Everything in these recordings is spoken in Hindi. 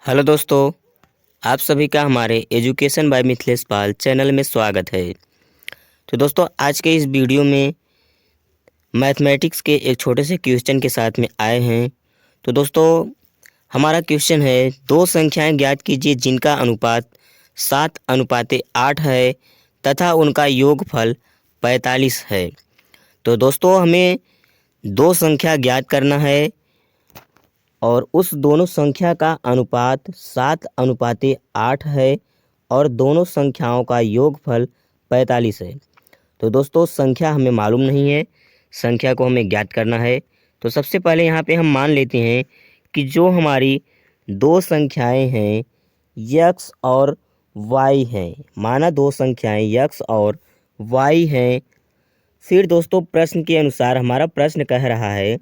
हेलो दोस्तों, आप सभी का हमारे education by Mithilesh Pal channel में स्वागत है। तो दोस्तों, आज के इस वीडियो में मैथमेटिक्स के एक छोटे से क्वेश्चन के साथ में आए हैं। तो दोस्तों, हमारा क्वेश्चन है, दो संख्याएं ज्ञात कीजिए जिनका अनुपात 7:8 है तथा उनका योगफल 45 है। तो दोस्तों, हमें दो संख्या ज्ञात करना है और उस दोनों संख्या का अनुपात 7:8 है और दोनों संख्याओं का योगफल 45 है। तो दोस्तों, संख्या हमें मालूम नहीं है, संख्या को हमें ज्ञात करना है। तो सबसे पहले यहाँ पे हम मान लेते हैं कि जो हमारी दो संख्याएं हैं यक्स और वाई हैं, माना दो संख्याएं यक्स और वाई हैं। फिर दोस्तों, प्रश्न के अनुसार हमारा प्रश्न कह रहा है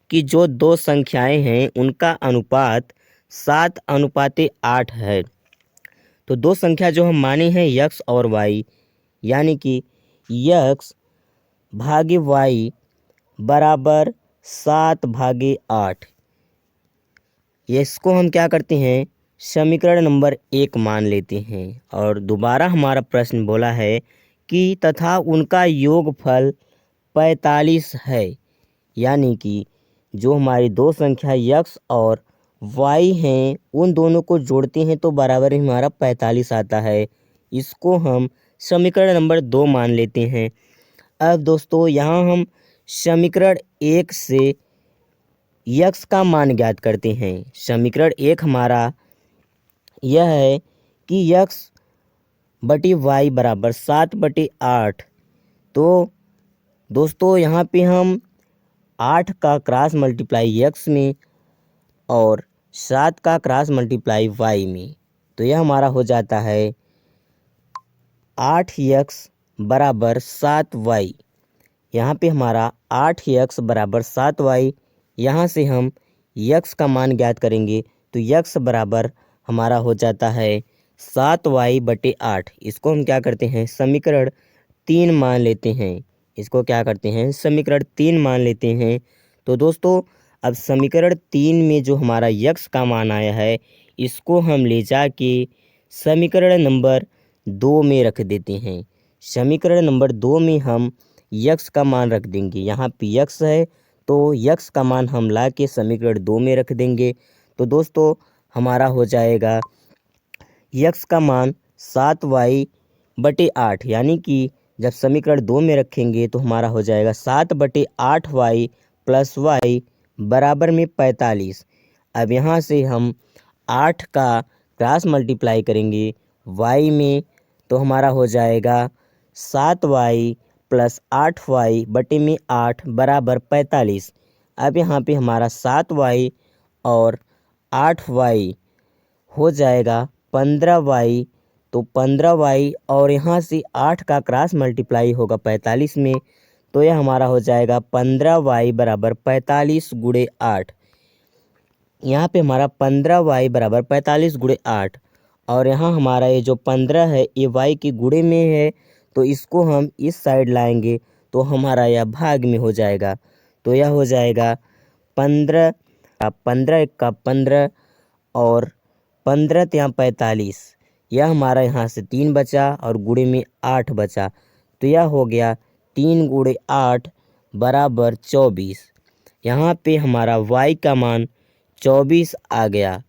कि जो दो संख्याएं हैं उनका अनुपात 7:8 है। तो दो संख्या जो हम माने हैं यक्स और वाई, यानी कि यक्स भागे वाई बराबर 7/8। इसको हम क्या करते हैं, समीकरण नंबर 1 मान लेते हैं। और दोबारा हमारा प्रश्न बोला है कि तथा उनका योगफल 45 है, यानी कि जो हमारी दो संख्या यक्स और वाई हैं उन दोनों को जोड़ते हैं तो बराबर ही हमारा 45 आता है। इसको हम समीकरण नंबर 2 मान लेते हैं। अब दोस्तों, यहाँ हम समीकरण 1 से यक्स का मान ज्ञात करते हैं। समीकरण 1 हमारा यह है कि यक्स बटी वाई बराबर 7/8। तो दोस्तों, यहाँ पे हम 8 का क्रॉस मल्टीप्लाई यक्स में और 7 का क्रॉस मल्टीप्लाई वाई में, तो यह हमारा हो जाता है 8x बराबर 7y। यहाँ पे हमारा 8x बराबर 7y, यहाँ से हम x का मान ज्ञात करेंगे तो x बराबर हमारा हो जाता है 7y/8। इसको हम क्या करते हैं, समीकरण 3 मान लेते हैं। इसको क्या करते हैं, समीकरण 3 मान लेते हैं। तो दोस्तों, अब समीकरण 3 में जो हमारा यक्स का मान आया है इसको हम ले जाके समीकरण नंबर 2 में रख देते हैं। समीकरण नंबर 2 में हम यक्स का मान रख देंगे। यहाँ पे यक्स है तो यक्स का मान हम ला के समीकरण 2 में रख देंगे। तो दोस्तों, हमारा हो जाएगा यक्स का मान 7y/8, यानी कि जब समीकरण 2 में रखेंगे तो हमारा हो जाएगा 7/8y + y बराबर में 45। अब यहाँ से हम 8 का क्रॉस मल्टीप्लाई करेंगे y में, तो हमारा हो जाएगा 7y + 8y बटे में 8 बराबर 45। अब यहाँ पे हमारा 7y और 8y हो जाएगा 15y। तो 15y और यहाँ से 8 का क्रॉस मल्टीप्लाई होगा 45 में, तो यह हमारा हो जाएगा 15y बराबर 45 × 8। यहाँ पे हमारा 15y बराबर 45 × 8 और यहाँ हमारा ये जो 15 है ये y के गुणे में है, तो इसको हम इस साइड लाएंगे तो हमारा यह भाग में हो जाएगा। तो यह हो जाएगा 15 का 15 और 15 × 45। यह हमारा यहाँ से 3 बचा और गुणे में 8 बचा, तो यह हो गया 3 × 8 बराबर 24। यहाँ पे हमारा y का मान 24 आ गया।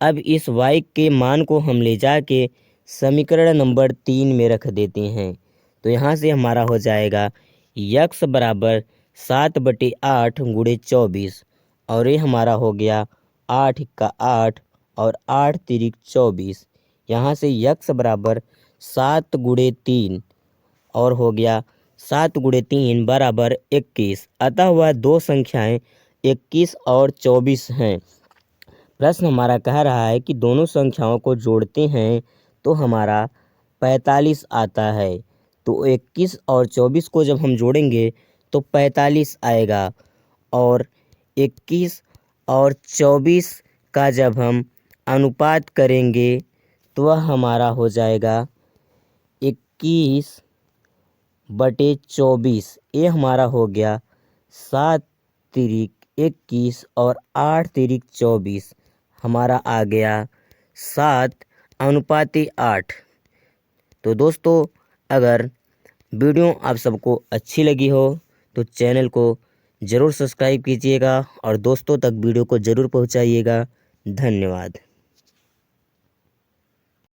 अब इस y के मान को हम ले जाके समीकरण नंबर 3 में रख देते हैं। तो यहाँ से हमारा हो जाएगा x बराबर 7/8 × 24 और ये हमारा हो गया 8 का 8 और 8 तिरिक 24। यहाँ से x बराबर 7 × 3 और हो गया 7 × 3 बराबर 21। अतः वह दो संख्याएं 21 और 24 हैं। प्रश्न हमारा कह रहा है कि दोनों संख्याओं को जोड़ते हैं तो हमारा 45 आता है। तो 21 और 24 को जब हम जोड़ेंगे तो 45 आएगा, और 21 और 24 का जब हम अनुपात करेंगे तो वह हमारा हो जाएगा 21/24। ये हमारा हो गया 7 तिरिक 21 और 8 तिरिक 24, हमारा आ गया 7:8। तो दोस्तों अगर वीडियो आप सबको अच्छी लगी हो तो चैनल को ज़रूर सब्सक्राइब कीजिएगा और दोस्तों तक वीडियो को ज़रूर पहुंचाइएगा। धन्यवाद।